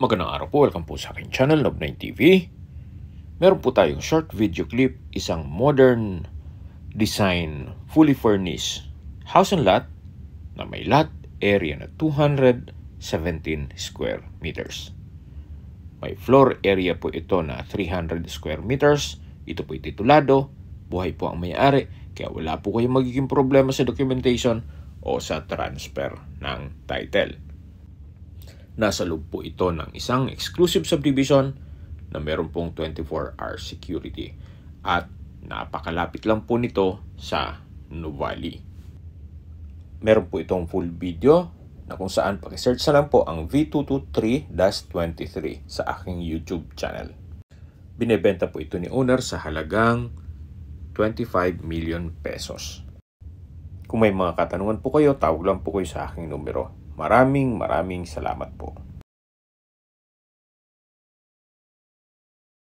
Magandang araw po, welcome po sa aking channel, Nob9 TV. Meron po tayong short video clip, isang modern design, fully furnished house and lot na may lot area na 217 square meters. May floor area po ito na 300 square meters. Ito po titulado, buhay po ang may-ari, kaya wala po kayong magiging problema sa documentation o sa transfer ng title. Nasa loob po ito ng isang exclusive subdivision na meron pong 24-hour security at napakalapit lang po nito sa Nuvali. Meron po itong full video na kung saan pakisearch na lang po ang V223-23 sa aking YouTube channel. Binebenta po ito ni owner sa halagang 25 million pesos. Kung may mga katanungan po kayo, tawag lang po kayo sa aking numero. Maraming salamat po.